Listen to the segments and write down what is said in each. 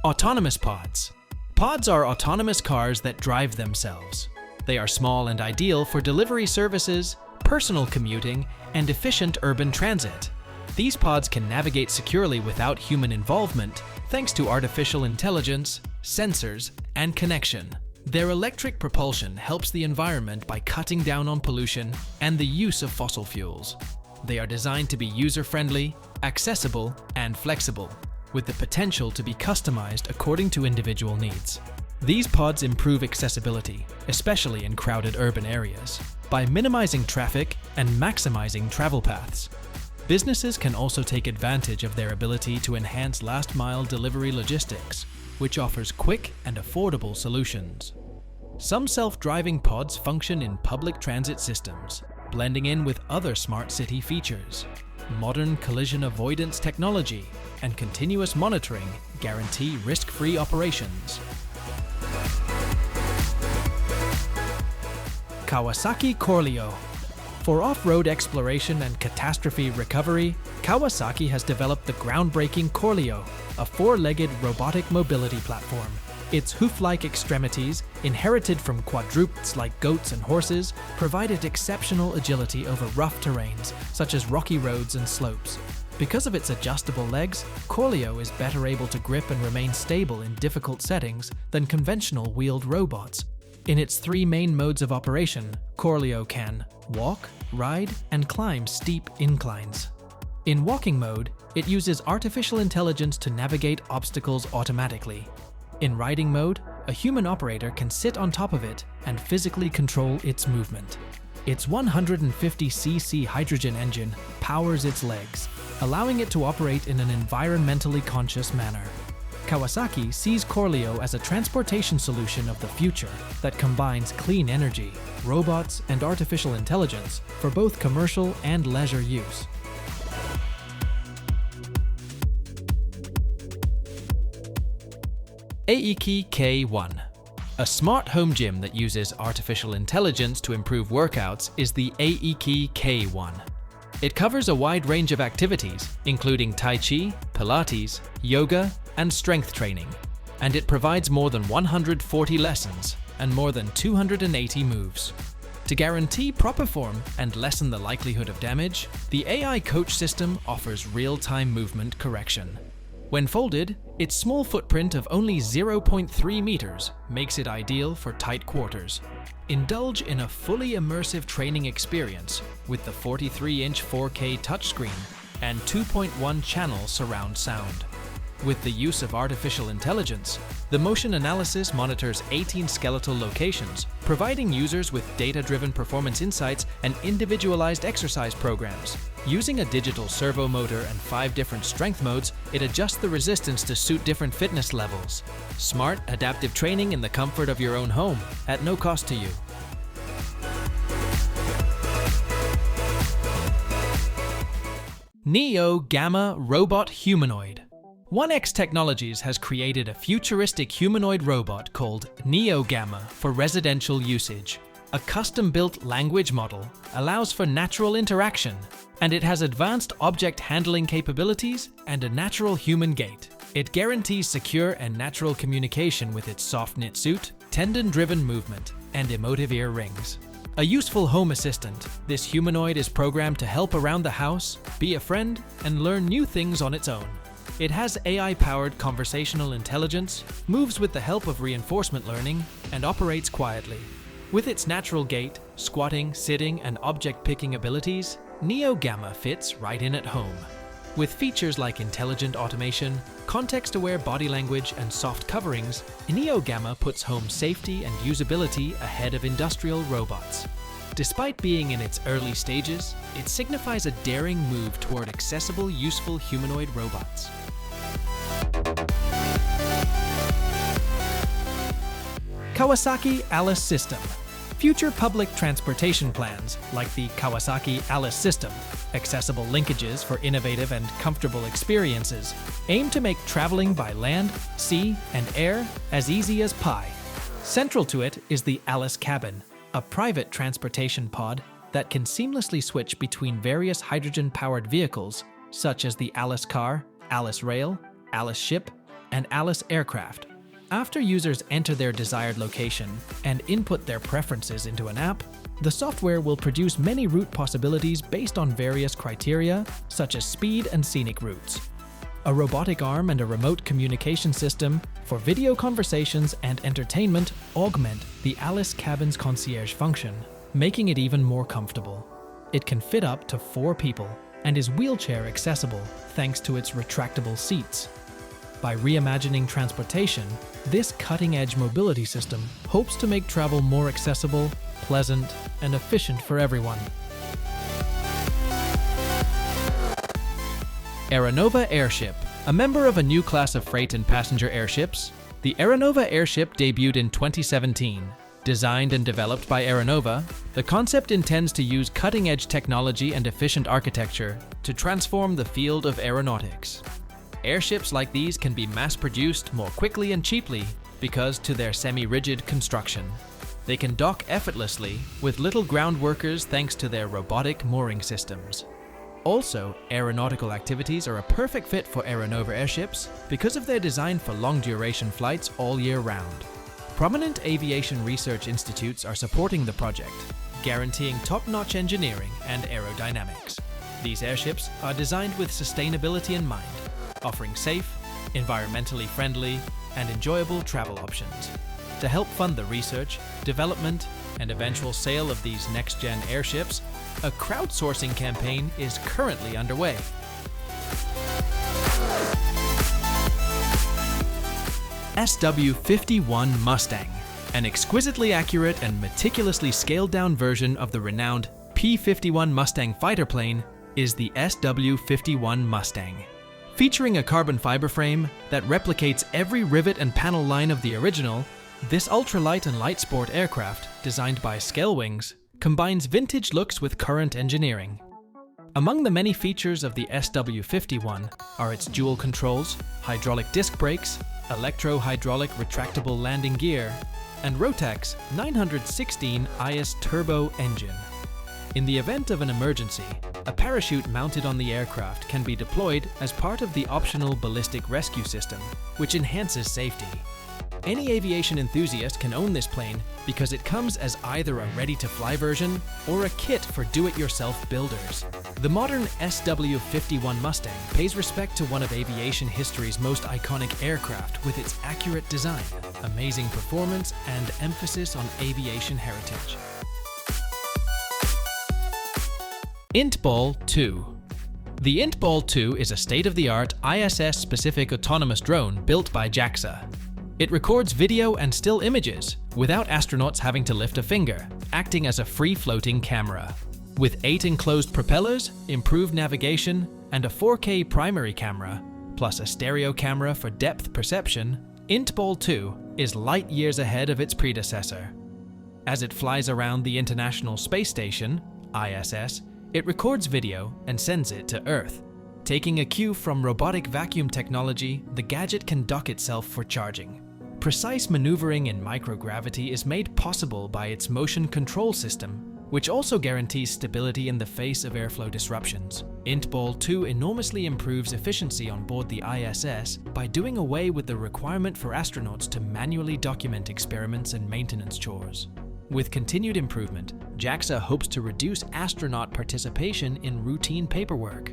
Autonomous pods. Pods are autonomous cars that drive themselves. They are small and ideal for delivery services, personal commuting, and efficient urban transit. These pods can navigate securely without human involvement thanks to artificial intelligence, sensors, and connection. Their electric propulsion helps the environment by cutting down on pollution and the use of fossil fuels. They are designed to be user-friendly, accessible, and flexible, with the potential to be customized according to individual needs. These pods improve accessibility, especially in crowded urban areas, by minimizing traffic and maximizing travel paths. Businesses can also take advantage of their ability to enhance last-mile delivery logistics, which offers quick and affordable solutions. Some self-driving pods function in public transit systems, blending in with other smart city features. Modern collision avoidance technology and continuous monitoring guarantee risk-free operations. Kawasaki CORLEO. For off-road exploration and catastrophe recovery, Kawasaki has developed the groundbreaking CORLEO, a four-legged robotic mobility platform. Its hoof-like extremities, inherited from quadrupeds like goats and horses, provided exceptional agility over rough terrains, such as rocky roads and slopes. Because of its adjustable legs, CORLEO is better able to grip and remain stable in difficult settings than conventional wheeled robots. In its three main modes of operation, CORLEO can walk, ride, and climb steep inclines. In walking mode, it uses artificial intelligence to navigate obstacles automatically. In riding mode, a human operator can sit on top of it and physically control its movement. Its 150cc hydrogen engine powers its legs, allowing it to operate in an environmentally conscious manner. Kawasaki sees CORLEO as a transportation solution of the future that combines clean energy, robots, and artificial intelligence for both commercial and leisure use. AEKE K1. A smart home gym that uses artificial intelligence to improve workouts is the AEKE K1. It covers a wide range of activities, including Tai Chi, Pilates, yoga, and strength training, and it provides more than 140 lessons and more than 280 moves. To guarantee proper form and lessen the likelihood of damage, the AI coach system offers real-time movement correction. When folded, its small footprint of only 0.3 meters makes it ideal for tight quarters. Indulge in a fully immersive training experience with the 43-inch 4K touchscreen and 2.1-channel surround sound. With the use of artificial intelligence, the motion analysis monitors 18 skeletal locations, providing users with data-driven performance insights and individualized exercise programs. Using a digital servo motor and 5 different strength modes, it adjusts the resistance to suit different fitness levels. Smart, adaptive training in the comfort of your own home, at no cost to you. Neo Gamma Robot Humanoid. 1X Technologies has created a futuristic humanoid robot called Neo Gamma for residential usage. A custom-built language model allows for natural interaction, and it has advanced object handling capabilities and a natural human gait. It guarantees secure and natural communication with its soft-knit suit, tendon-driven movement, and emotive ear rings. A useful home assistant, this humanoid is programmed to help around the house, be a friend, and learn new things on its own. It has AI-powered conversational intelligence, moves with the help of reinforcement learning, and operates quietly. With its natural gait, squatting, sitting, and object-picking abilities, Neo Gamma fits right in at home. With features like intelligent automation, context-aware body language, and soft coverings, Neo Gamma puts home safety and usability ahead of industrial robots. Despite being in its early stages, it signifies a daring move toward accessible, useful humanoid robots. Kawasaki Alice System. Future public transportation plans, like the Kawasaki Alice System, accessible linkages for innovative and comfortable experiences, aim to make traveling by land, sea, and air as easy as pie. Central to it is the Alice Cabin, a private transportation pod that can seamlessly switch between various hydrogen-powered vehicles, such as the Alice Car, Alice Rail, Alice Ship, and Alice Aircraft. After users enter their desired location and input their preferences into an app, the software will produce many route possibilities based on various criteria, such as speed and scenic routes. A robotic arm and a remote communication system for video conversations and entertainment augment the Alice Cabin's concierge function, making it even more comfortable. It can fit up to 4 people and is wheelchair accessible thanks to its retractable seats. By reimagining transportation, this cutting-edge mobility system hopes to make travel more accessible, pleasant, and efficient for everyone. Aeronova Airship. A member of a new class of freight and passenger airships, the Aeronova Airship debuted in 2017. Designed and developed by Aeronova, the concept intends to use cutting-edge technology and efficient architecture to transform the field of aeronautics. Airships like these can be mass-produced more quickly and cheaply because to their semi-rigid construction. They can dock effortlessly with little ground workers thanks to their robotic mooring systems. Also, aeronautical activities are a perfect fit for Aeronova airships because of their design for long-duration flights all year round. Prominent aviation research institutes are supporting the project, guaranteeing top-notch engineering and aerodynamics. These airships are designed with sustainability in mind, offering safe, environmentally friendly, and enjoyable travel options. To help fund the research, development, and eventual sale of these next-gen airships, a crowdsourcing campaign is currently underway. SW-51 Mustang, an exquisitely accurate and meticulously scaled-down version of the renowned P-51 Mustang fighter plane, is the SW-51 Mustang. Featuring a carbon fiber frame that replicates every rivet and panel line of the original, this ultralight and light sport aircraft, designed by Scalewings, combines vintage looks with current engineering. Among the many features of the SW-51 are its dual controls, hydraulic disc brakes, electro-hydraulic retractable landing gear, and Rotax 916 IS turbo engine. In the event of an emergency, a parachute mounted on the aircraft can be deployed as part of the optional ballistic rescue system, which enhances safety. Any aviation enthusiast can own this plane because it comes as either a ready-to-fly version or a kit for do-it-yourself builders. The modern SW-51 Mustang pays respect to one of aviation history's most iconic aircraft with its accurate design, amazing performance, and emphasis on aviation heritage. IntBall 2. The IntBall 2 is a state-of-the-art ISS-specific autonomous drone built by JAXA. It records video and still images without astronauts having to lift a finger, acting as a free-floating camera. With 8 enclosed propellers, improved navigation, and a 4K primary camera, plus a stereo camera for depth perception, IntBall 2 is light years ahead of its predecessor. As it flies around the International Space Station, ISS, it records video and sends it to Earth. Taking a cue from robotic vacuum technology, the gadget can dock itself for charging. Precise maneuvering in microgravity is made possible by its motion control system, which also guarantees stability in the face of airflow disruptions. IntBall 2 enormously improves efficiency on board the ISS by doing away with the requirement for astronauts to manually document experiments and maintenance chores. With continued improvement, JAXA hopes to reduce astronaut participation in routine paperwork.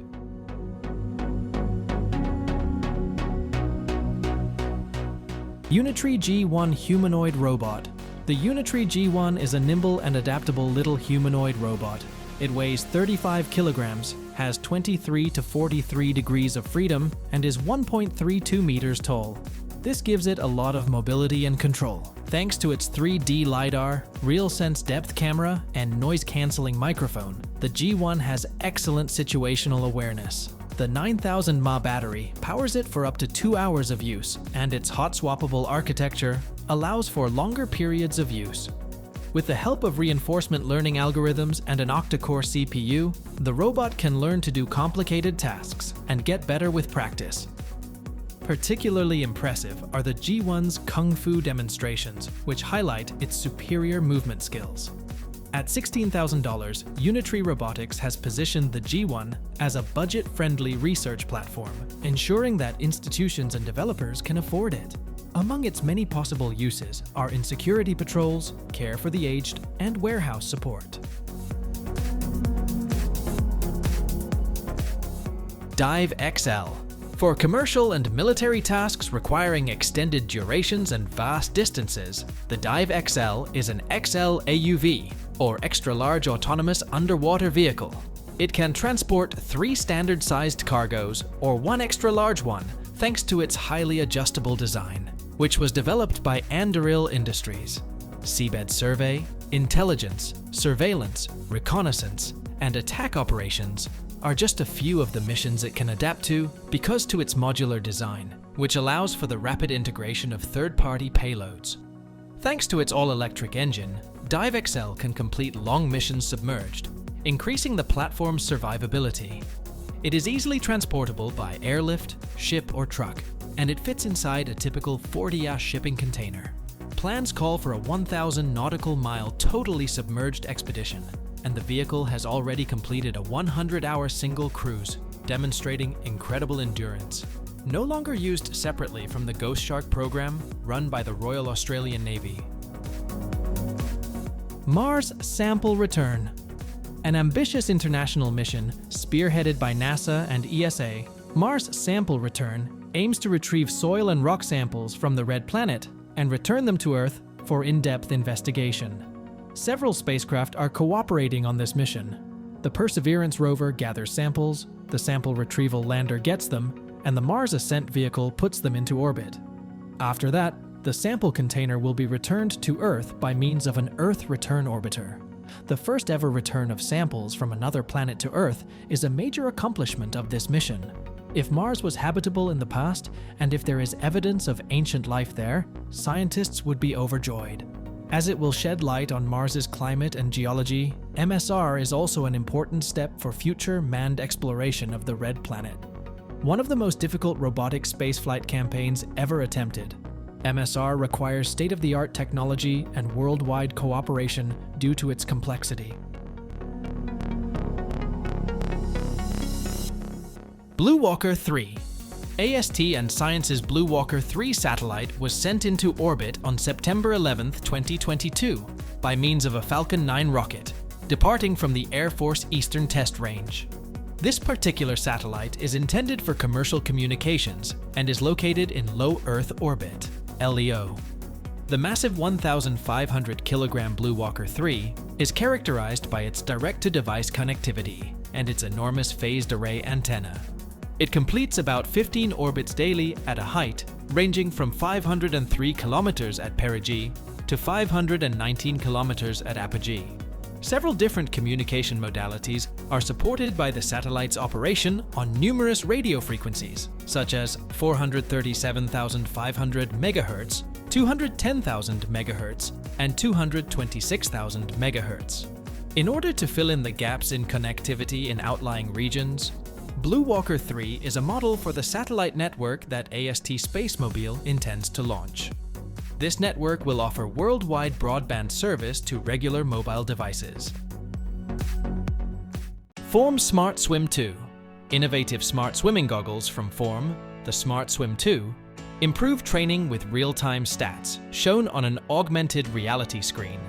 Unitree G1 Humanoid Robot. The Unitree G1 is a nimble and adaptable little humanoid robot. It weighs 35 kilograms, has 23 to 43 degrees of freedom, and is 1.32 meters tall. This gives it a lot of mobility and control. Thanks to its 3D LiDAR, RealSense depth camera, and noise-canceling microphone, the G1 has excellent situational awareness. The 9000 mAh battery powers it for up to 2 hours of use, and its hot-swappable architecture allows for longer periods of use. With the help of reinforcement learning algorithms and an octa-core CPU, the robot can learn to do complicated tasks and get better with practice. Particularly impressive are the G1's Kung Fu demonstrations, which highlight its superior movement skills. At $16,000, Unitree Robotics has positioned the G1 as a budget-friendly research platform, ensuring that institutions and developers can afford it. Among its many possible uses are in security patrols, care for the aged, and warehouse support. Dive XL. For commercial and military tasks requiring extended durations and vast distances, the Dive XL is an XL AUV, or extra-large autonomous underwater vehicle. It can transport 3 standard-sized cargoes or 1 extra-large one, thanks to its highly adjustable design, which was developed by Anduril Industries. Seabed survey, intelligence, surveillance, reconnaissance, and attack operations are just a few of the missions it can adapt to because to its modular design, which allows for the rapid integration of third-party payloads. Thanks to its all-electric engine, Dive XL can complete long missions submerged, increasing the platform's survivability. It is easily transportable by airlift, ship, or truck, and it fits inside a typical 40-ash shipping container. Plans call for a 1,000 nautical mile totally submerged expedition, and the vehicle has already completed a 100-hour single cruise, demonstrating incredible endurance. No longer used separately from the Ghost Shark program run by the Royal Australian Navy. Mars Sample Return. An ambitious international mission spearheaded by NASA and ESA, Mars Sample Return aims to retrieve soil and rock samples from the Red Planet and return them to Earth for in-depth investigation. Several spacecraft are cooperating on this mission. The Perseverance rover gathers samples, the sample retrieval lander gets them, and the Mars Ascent vehicle puts them into orbit. After that, the sample container will be returned to Earth by means of an Earth Return Orbiter. The first ever return of samples from another planet to Earth is a major accomplishment of this mission. If Mars was habitable in the past, and if there is evidence of ancient life there, scientists would be overjoyed. As it will shed light on Mars's climate and geology, MSR is also an important step for future manned exploration of the Red Planet. One of the most difficult robotic spaceflight campaigns ever attempted. MSR requires state-of-the-art technology and worldwide cooperation due to its complexity. Bluewalker 3. AST and Science's Bluewalker 3 satellite was sent into orbit on September 11, 2022, by means of a Falcon 9 rocket, departing from the Air Force Eastern Test Range. This particular satellite is intended for commercial communications and is located in low Earth orbit, LEO. The massive 1,500 kilogram Bluewalker 3 is characterized by its direct-to-device connectivity and its enormous phased array antenna. It completes about 15 orbits daily at a height ranging from 503 kilometers at perigee to 519 kilometers at apogee. Several different communication modalities are supported by the satellite's operation on numerous radio frequencies, such as 437,500 MHz, 210,000 MHz, and 226,000 MHz. In order to fill in the gaps in connectivity in outlying regions, Bluewalker 3 is a model for the satellite network that AST SpaceMobile intends to launch. This network will offer worldwide broadband service to regular mobile devices. Form Smart Swim 2. Innovative smart swimming goggles from Form, the Smart Swim 2, improve training with real-time stats shown on an augmented reality screen.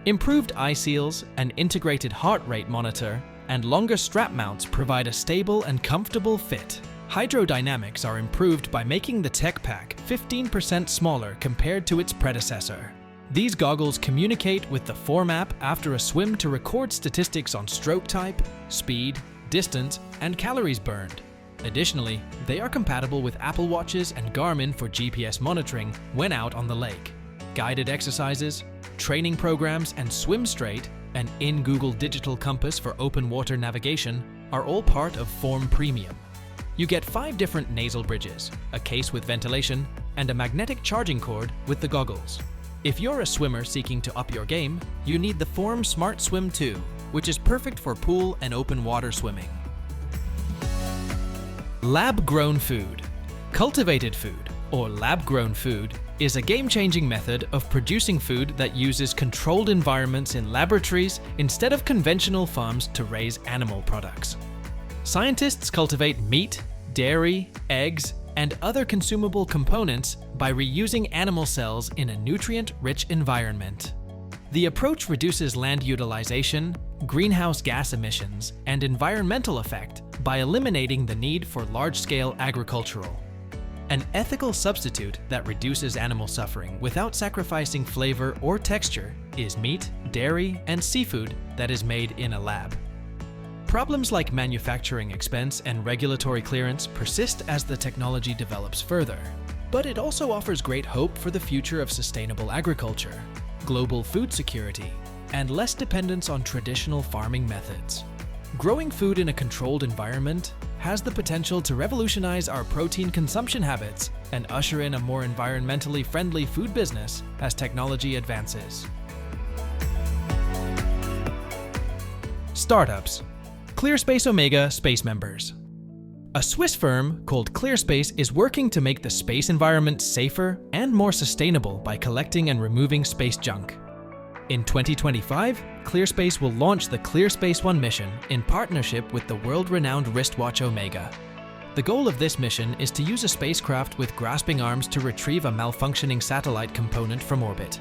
Improved eye seals, an integrated heart rate monitor, and longer strap mounts provide a stable and comfortable fit. Hydrodynamics are improved by making the tech pack 15% smaller compared to its predecessor. These goggles communicate with the Form app after a swim to record statistics on stroke type, speed, distance, and calories burned. Additionally, they are compatible with Apple Watches and Garmin for GPS monitoring when out on the lake. Guided exercises, training programs, and Swim Straight, an in-Google digital compass for open water navigation, are all part of Form Premium. You get 5 different nasal bridges, a case with ventilation, and a magnetic charging cord with the goggles. If you're a swimmer seeking to up your game, you need the Form Smart Swim 2, which is perfect for pool and open water swimming. Lab-grown food. Cultivated food, or lab-grown food, is a game-changing method of producing food that uses controlled environments in laboratories instead of conventional farms to raise animal products. Scientists cultivate meat, dairy, eggs, and other consumable components by reusing animal cells in a nutrient-rich environment. The approach reduces land utilization, greenhouse gas emissions, and environmental effect by eliminating the need for large-scale agricultural. An ethical substitute that reduces animal suffering without sacrificing flavor or texture is meat, dairy, and seafood that is made in a lab. Problems like manufacturing expense and regulatory clearance persist as the technology develops further, but it also offers great hope for the future of sustainable agriculture, global food security, and less dependence on traditional farming methods. Growing food in a controlled environment has the potential to revolutionize our protein consumption habits and usher in a more environmentally friendly food business as technology advances. Startups. Clearspace Omega space members. A Swiss firm called Clearspace is working to make the space environment safer and more sustainable by collecting and removing space junk. In 2025, Clearspace will launch the Clearspace 1 mission in partnership with the world-renowned wristwatch Omega. The goal of this mission is to use a spacecraft with grasping arms to retrieve a malfunctioning satellite component from orbit.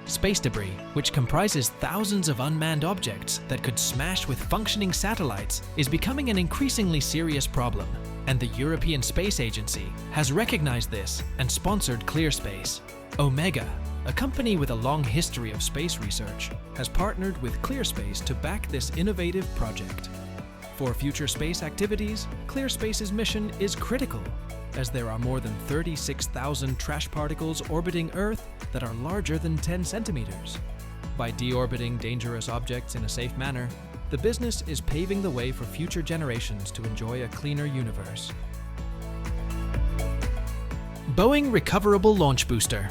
Space debris, which comprises thousands of unmanned objects that could smash with functioning satellites, is becoming an increasingly serious problem, and the European Space Agency has recognized this and sponsored Clearspace. Omega, a company with a long history of space research, has partnered with Clearspace to back this innovative project. For future space activities, Clearspace's mission is critical, as there are more than 36,000 trash particles orbiting Earth that are larger than 10 centimeters. By deorbiting dangerous objects in a safe manner, the business is paving the way for future generations to enjoy a cleaner universe. Boeing Recoverable Launch Booster.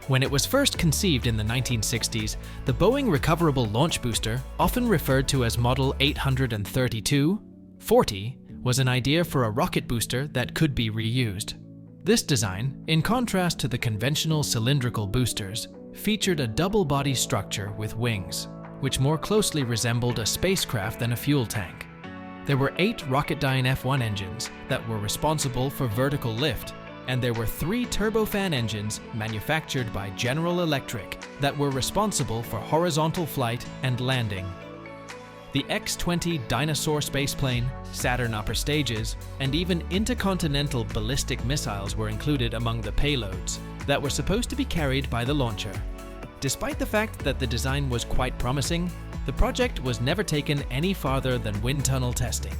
When it was first conceived in the 1960s, the Boeing Recoverable Launch Booster, often referred to as Model 832-40, was an idea for a rocket booster that could be reused. This design, in contrast to the conventional cylindrical boosters, featured a double-body structure with wings, which more closely resembled a spacecraft than a fuel tank. There were 8 Rocketdyne F1 engines that were responsible for vertical lift, and there were 3 turbofan engines manufactured by General Electric that were responsible for horizontal flight and landing. The X-20 Dinosaur spaceplane, Saturn upper stages, and even intercontinental ballistic missiles were included among the payloads that were supposed to be carried by the launcher. Despite the fact that the design was quite promising, the project was never taken any farther than wind tunnel testing.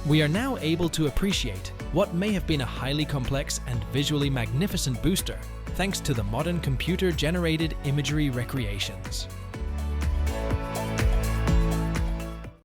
We are now able to appreciate what may have been a highly complex and visually magnificent booster, thanks to the modern computer-generated imagery recreations.